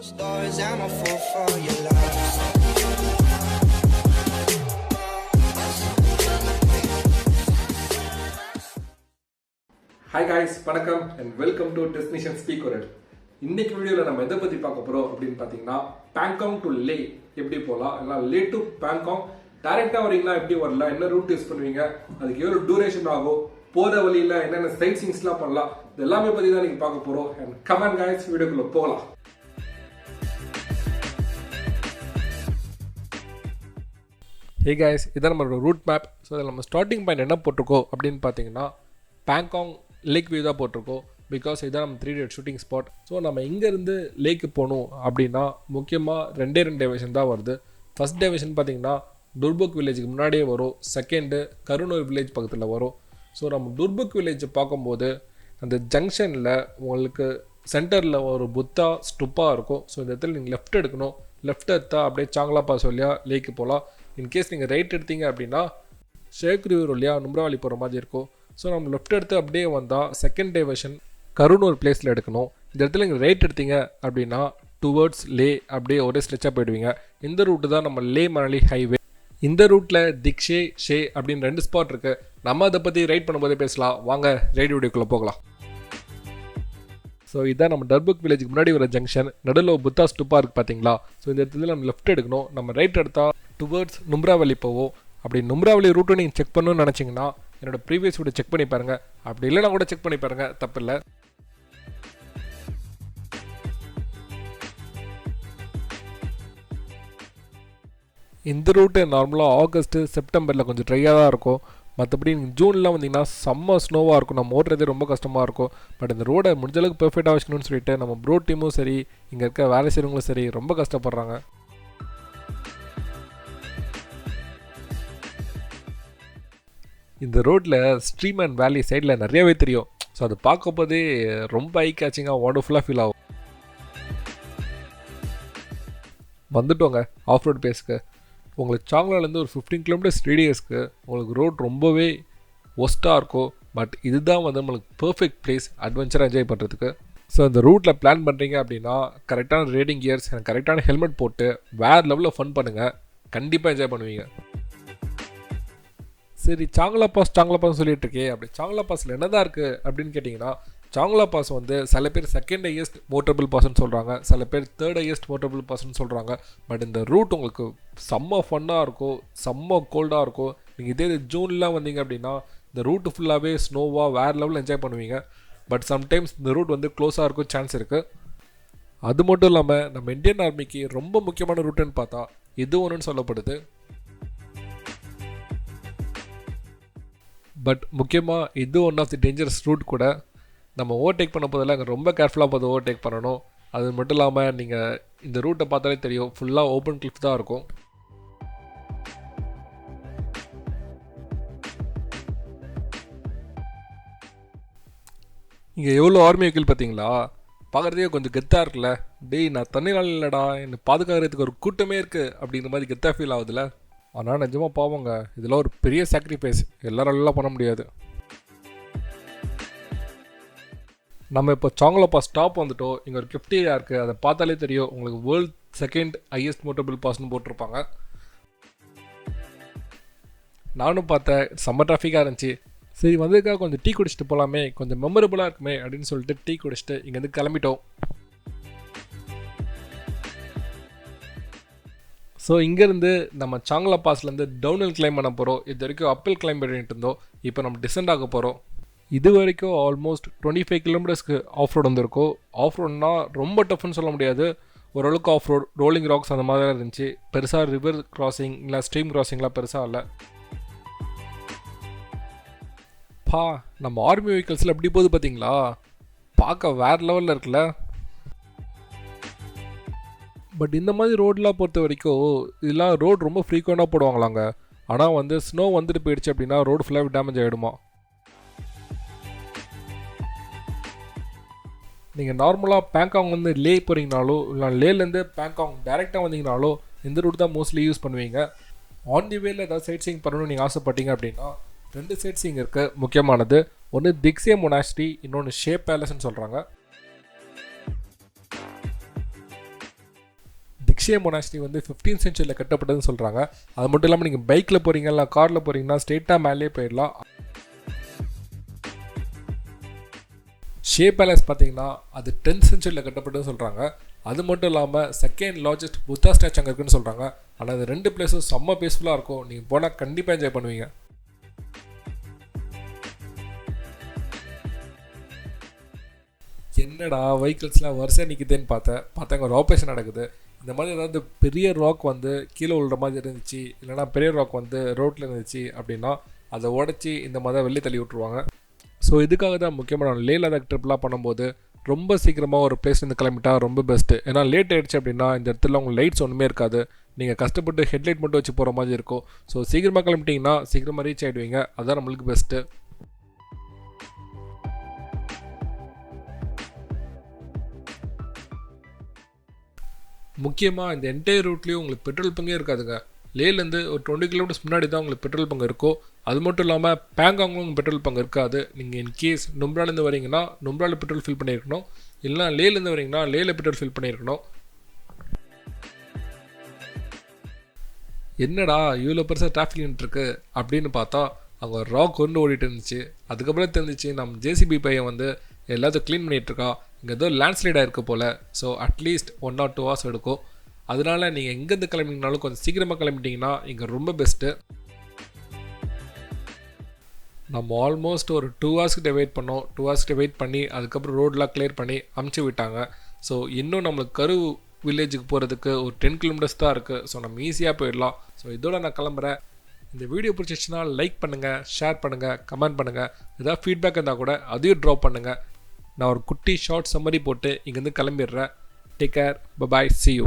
Stars, I'm a fool for your love. Hi guys, வணக்கம் and welcome to Destination Speak Word. இன்னைக்கு வீடியோவில் நம்ம எதை பற்றி பார்க்க போகிறோம் அப்படின்னு பார்த்தீங்கன்னா பேங்காங் டு லே எப்படி போகலாம், இல்லை லே டு பேங்காங் டைரெக்டாக வரீங்களா, எப்படி வரலாம், என்ன ரூட் யூஸ் பண்ணுவீங்க, அதுக்கு எவ்வளோ டூரேஷன் ஆகும், போகிற வழியில் என்னென்ன சைட் சீன்ஸ்லாம் பண்ணலாம், இது எல்லாமே பற்றி தான் நீங்கள் பார்க்க போகிறோம். அண்ட் கமெண்ட் காய்ஸ் வீடியோக்குள்ளே போகலாம். ஹே கைஸ், இதான் நம்மளோட ரூட் மேப். ஸோ அதில் நம்ம ஸ்டார்டிங் பாயிண்ட் என்ன போட்டிருக்கோம் அப்படின்னு பார்த்தீங்கன்னா பேங்காங் லேக் வியூ தான் போட்டிருக்கோம். பிகாஸ் இதான் நம்ம 3D ஷூட்டிங் ஸ்பாட். ஸோ நம்ம இங்கேருந்து லேக்கு போகணும் அப்படின்னா முக்கியமாக ரெண்டு டைவர்ஷன் தான் வருது. ஃபஸ்ட் டைவர்ஷன் பார்த்தீங்கன்னா துர்புக் வில்லேஜுக்கு முன்னாடியே வரும், செகண்டு கருணூர் வில்லேஜ் பக்கத்தில் வரும். ஸோ நம்ம துர்புக் வில்லேஜை பார்க்கும்போது அந்த ஜங்ஷனில் உங்களுக்கு சென்டரில் ஒரு புத்தா ஸ்டுப்பாக இருக்கும். ஸோ இந்த இடத்துல நீங்கள் லெஃப்ட் எடுக்கணும். லெஃப்ட் எடுத்தால் அப்படியே சாங்லா பாஸ் வழியாக லேக்கு போகலாம். இன்கேஸ் நீங்கள் ரைட் எடுத்தீங்க அப்படின்னா ஷேக் ரிவர் வழியாக நும்ராவலி போகிற மாதிரி இருக்கும். ஸோ நம்ம லெஃப்ட் எடுத்து அப்படியே வந்தால் செகண்ட் டைவர்ஷன் கருணூர் பிளேஸில் எடுக்கணும். இந்த இடத்துல நீங்கள் ரைட் எடுத்தீங்க அப்படின்னா டுவர்ட்ஸ் லே அப்படியே ஒரே ஸ்ட்ரெச்சாக போயிடுவீங்க. இந்த ரூட்டு தான் நம்ம லே மணாலி ஹைவே. இந்த ரூட்டில் திக்ஷே ஷே அப்படின்னு 2 ஸ்பாட் இருக்குது. நம்ம அதை பற்றி ரைட் பண்ணும்போதே பேசலாம். வாங்க ரைட் வீடியோக்குள்ளே போகலாம். ஸோ இதான் நம்ம டர்புக் வில்லேஜுக்கு முன்னாடி வர ஜங்ஷன். நடுவில் புத்தா ஸ்டுப்பாக இருக்குது பார்த்தீங்களா. ஸோ இந்த இடத்துல நம்ம லெஃப்ட் எடுக்கணும். நம்ம ரைட் எடுத்தால் டுவர்ட்ஸ் நும்ராவலி போவோம். அப்படி நும்ராவலி ரூட்டை நீங்கள் செக் பண்ணணும்னு நினச்சிங்கன்னா என்னோடய ப்ரீவியஸ் வீடியோ செக் பண்ணி பாருங்கள். அப்படி இல்லைனா கூட செக் பண்ணி பாருங்கள், தப்பில்லை. இந்த ரூட்டு நார்மலாக ஆகஸ்ட்டு செப்டம்பரில் கொஞ்சம் ட்ரையாக தான் இருக்கும். மற்றபடி நீங்கள் ஜூன்லாம் வந்தீங்கன்னா செம்ம ஸ்னோவாக இருக்கும். நம்ம ஓட்டுறதே ரொம்ப கஷ்டமாக இருக்கும். பட் இந்த ரோடை முடிஞ்சளவுக்கு பெர்ஃபெக்டாக வச்சுக்கணும்னு சொல்லிட்டு நம்ம ப்ரோ டீமும் சரி, இங்கே இருக்க வேலை செய்கிறவங்களும் சரி ரொம்ப கஷ்டப்படுறாங்க. இந்த ரோட்டில் ஸ்ட்ரீம் அண்ட் வேலி சைடில் நிறையவே தெரியும். ஸோ அது பார்க்கும்போதே ரொம்ப ஐ கேச்சிங்காக ஒண்டர்ஃபுல்லாக ஃபீல் ஆகும். வந்துட்டோங்க ஆஃப் ரோட் பேஸுக்கு. உங்களுக்கு சாங்லாலேருந்து ஒரு 15 கிலோமீட்டர்ஸ் ரேடியஸ்க்கு உங்களுக்கு ரோட் ரொம்பவே ஒஸ்ட்டாக இருக்கும். பட் இதுதான் வந்து நம்மளுக்கு பர்ஃபெக்ட் பிளேஸ் அட்வென்ச்சராக என்ஜாய் பண்ணுறதுக்கு. ஸோ இந்த ரூட்டில் பிளான் பண்ணுறீங்க அப்படின்னா கரெக்டான ரைடிங் கியர்ஸ் அண்ட் கரெக்டான ஹெல்மெட் போட்டு வேறு லெவலில் ஃபன் பண்ணுங்கள். கண்டிப்பாக என்ஜாய் பண்ணுவீங்க. சரி, சாங்லா பாஸ் சொல்லிட்டு இருக்கே, அப்படி சாங்லா பாஸில் என்ன தான் இருக்குது அப்படின்னு கேட்டிங்கன்னா, சாங்லா பாஸ் வந்து சில பேர் செகண்ட் ஹையஸ்ட் மோட்டரபிள் பாஸ்ன்னு சொல்கிறாங்க, சில பேர் தேர்ட் ஹையஸ்ட் மோட்டரபிள் பாஸ்ன்னு சொல்கிறாங்க. பட் இந்த ரூட் உங்களுக்கு செம்ம ஃபன்னாக இருக்கும், செம்ம கோல்டாக இருக்கும். நீங்கள் இதே ஜூன்லாம் வந்தீங்க அப்படின்னா இந்த ரூட்டு ஃபுல்லாகவே ஸ்னோவாக வேறு லெவலில் என்ஜாய் பண்ணுவீங்க. பட் சம்டைம்ஸ் இந்த ரூட் வந்து க்ளோஸாக இருக்கும் சான்ஸ் இருக்குது. அது மட்டும் இல்லாமல் நம்ம இந்தியன் ஆர்மிக்கு ரொம்ப முக்கியமான ரூட்டுன்னு பார்த்தா இது ஒன்றுன்னு சொல்லப்படுது. பட் முக்கியமாக இது one of the dangerous route கூட. நம்ம ஓவர்டேக் பண்ண போதெல்லாம் அங்கே ரொம்ப கேர்ஃபுல்லாக பார்த்து ஓவர்டேக் பண்ணணும். அது மட்டும் இல்லாமல் நீங்கள் இந்த ரூட்டை பார்த்தாலே தெரியும், ஃபுல்லாக ஓப்பன் கிளிஃப் தான் இருக்கும். இங்கே எவ்வளோ ஆர்மி வெஹிக்கிள் பார்த்தீங்களா, பார்க்குறதே கொஞ்சம் கெத்தாக இருக்குல்ல. டேய், நான் தண்ணி நாள் இல்லைடா, என்னை பாதுகாக்கிறதுக்கு ஒரு கூட்டமே இருக்குது அப்படிங்கிற மாதிரி கெத்தாக ஃபீல் ஆகுதுல்ல. ஆனால் நிஜமாக பாவங்க, இதெல்லாம் ஒரு பெரிய சாக்ரிஃபைஸ், எல்லாராலாம் பண்ண முடியாது. நம்ம இப்போ சாங்லா பாஸ் ஸ்டாப் வந்துட்டோம். இங்கே ஒரு கிஃப்டேரியா இருக்குது, அதை பார்த்தாலே தெரியும் உங்களுக்கு வேர்ல்ட் செகண்ட் ஹையஸ்ட் மோட்டரபிள் பாஸ்ன்னு போட்டிருப்பாங்க. நானும் பார்த்தேன், செம்ம டிராஃபிக்காக இருந்துச்சு. சரி, வந்ததுக்காக கொஞ்சம் டீ குடிச்சிட்டு போகலாமே, கொஞ்சம் மெமரபுளாக இருக்குமே அப்படின்னு சொல்லிட்டு டீ குடிச்சிட்டு இங்கேருந்து கிளம்பிட்டோம். ஸோ இங்கேருந்து நம்ம சாங்லா பாஸ்லேருந்து டவுன்ஹில் கிளைம் பண்ண போகிறோம். இது வரைக்கும் அப்பில் கிளைம் பண்ணிட்டு இருந்தோம், இப்போ நம்ம டிசெண்ட் ஆக போகிறோம். இது வரைக்கும் ஆல்மோஸ்ட் 25 கிலோமீட்டர்ஸ்க்கு ஆஃப் ரோட் வந்துருக்கோம். ஆஃப் ரோட்னா ரொம்ப டஃப்னு சொல்ல முடியாது, ஓரளவுக்கு ஆஃப் ரோட், ரோலிங் ராக்ஸ் அந்த மாதிரி தான் இருந்துச்சு. பெருசாக ரிவர் கிராசிங் இல்லை ஸ்ட்ரீம் கிராசிங்லாம் பெருசாக இல்லை. நம்ம ஆர்மி வெஹிக்கிள்ஸில் எப்படி போகுது பார்த்தீங்களா, பார்க்க வேறு லெவலில் இருக்குல்ல. பட் இந்த மாதிரி ரோடெலாம் பொறுத்த வரைக்கும் இதெல்லாம் ரோடு ரொம்ப ஃப்ரீக்வெண்ட்டாக போடுவாங்களாங்க. ஆனால் வந்து ஸ்னோ வந்துட்டு போயிடுச்சு அப்படின்னா ரோடு ஃபுல்லாக டேமேஜ் ஆகிடுமா. நீங்கள் நார்மலாக பேங்காங் வந்து லே போகிறீங்கனாலோ இல்லை லேலேருந்து பேங்காங் டைரெக்டாக வந்தீங்கனாலோ இந்த ரூட் தான் மோஸ்ட்லி யூஸ் பண்ணுவீங்க. ஆன் தி வேல ஏதாவது சைட் சீயிங் பண்ணணும்னு நீங்கள் ஆசைப்பட்டீங்க அப்படின்னா 2 சைட் சீயிங் இருக்குது. முக்கியமானது ஒன்று திக்ஸே மொனாஸ்ட்ரி, இன்னொன்று ஷே பேலஸ்ன்னு சொல்கிறாங்க. அக்ஷய மொனாஸ்ட்ரி வந்து 15th centuryல கட்டப்பட்டதுன்னு சொல்கிறாங்க. அது மட்டும் இல்லாமல் நீங்கள் பைக்கில் போகிறீங்க இல்லை காரில் போகிறீங்கன்னா ஸ்ட்ரெயிட்டாக மேலே போயிடலாம். ஷே பேலஸ் பார்த்தீங்கன்னா அது 10th centuryல கட்டப்பட்டதுன்னு சொல்கிறாங்க. அது மட்டும் இல்லாமல் செகண்ட் லார்ஜஸ்ட் புத்தா ஸ்டாச்சு அங்கே இருக்குன்னு சொல்கிறாங்க. ஆனால் அது 2 பிளேஸும் செம்ம பீஸ்ஃபுல்லாக இருக்கும். நீங்கள் போனால் கண்டிப்பாக என்ஜாய் பண்ணுவீங்க. என்னடா வெஹிக்கிள்ஸ்லாம் வரிசையாக நிற்குதுன்னு பார்த்தா அங்கே ஒரு ஆப்ரேஷன் நடக்குது. இந்த மாதிரி ஏதாவது பெரிய ராக் வந்து கீழே விழுற மாதிரி இருந்துச்சு, இல்லைனா பெரிய ராக் வந்து ரோட்டில் இருந்துச்சு அப்படின்னா அதை உடச்சி இந்த மாதிரி வெளியே தள்ளி விட்ருவாங்க. ஸோ இதுக்காக தான் முக்கியமான லே லடாக் ட்ரிப்லாம் பண்ணும்போது ரொம்ப சீக்கிரமாக ஒரு பிளேஸ்லேருந்து கிளம்பிட்டா ரொம்ப பெஸ்ட்டு. ஏன்னா லேட் ஆகிடுச்சு அப்படின்னா இந்த இடத்துல உங்களுக்கு லைட்ஸ் ஒன்றுமே இருக்காது. நீங்கள் கஷ்டப்பட்டு ஹெட்லைட் மட்டும் வச்சு போகிற மாதிரி இருக்கும். ஸோ சீக்கிரமாக கிளம்பிட்டிங்கன்னா சீக்கிரமாக ரீச் ஆகிடுவீங்க. அதுதான் நம்மளுக்கு பெஸ்ட்டு. முக்கியமாக இந்த என்டையர் ரூட்லேயும் உங்களுக்கு பெட்ரோல் பங்கே இருக்காதுங்க. லேலேருந்து ஒரு 20 கிலோமீட்டர்ஸ் முன்னாடி தான் உங்களுக்கு பெட்ரோல் பங்கு இருக்கும். அது மட்டும் இல்லாமல் பேங்காங்கும் பெட்ரோல் பங்கு இருக்காது. நீங்கள் இன்கேஸ் நும்ராலேருந்து வரீங்கன்னா நும்ராவில் பெட்ரோல் ஃபில் பண்ணியிருக்கணும், இல்லைனா லேலேருந்து வரீங்கன்னா லேல பெட்ரோல் ஃபில் பண்ணியிருக்கணும். என்னடா இவ்வளோ பெருசாக டிராஃபிக் இருக்கு அப்படின்னு பார்த்தா அங்கே ஒரு ராக் கொண்டு ஓடிட்டு இருந்துச்சு. அதுக்கப்புறம் தெரிஞ்சிச்சு நம்ம ஜேசிபி பையன் வந்து எல்லாத்தையும் க்ளீன் பண்ணிகிட்ருக்கா. இங்கே ஏதோ லேண்ட்ஸ்லைட் ஆகிருக்கு போல். ஸோ அட்லீஸ்ட் 1 or 2 hours எடுக்கும். அதனால் நீங்கள் எங்கேருந்து கிளம்பிங்கனாலும் கொஞ்சம் சீக்கிரமாக கிளம்பிட்டிங்கன்னா இங்கே ரொம்ப பெஸ்ட்டு. நம்ம ஆல்மோஸ்ட் ஒரு 2 hours கிட்ட வெயிட் பண்ணோம். 2 hours கிட்ட வெயிட் பண்ணி அதுக்கப்புறம் ரோடெலாம் கிளியர் பண்ணி அமுச்சு விட்டாங்க. ஸோ இன்னும் நம்மளுக்கு கரு வில்லேஜுக்கு போகிறதுக்கு ஒரு 10 kilometers தான் இருக்குது. ஸோ நம்ம ஈஸியாக போயிடலாம். ஸோ இதோட நான் கிளம்புறேன். இந்த வீடியோ பிடிச்சிச்சுன்னா லைக் பண்ணுங்கள், ஷேர் பண்ணுங்கள், கமெண்ட் பண்ணுங்கள். ஏதாவது ஃபீட்பேக் இருந்தால் கூட அதையும் ட்ராப் பண்ணுங்கள். நான் ஒரு குட்டி ஷார்ட் சம்மரி போட்டு இங்கேருந்து கிளம்பிடுறேன். Take care, bye, see you.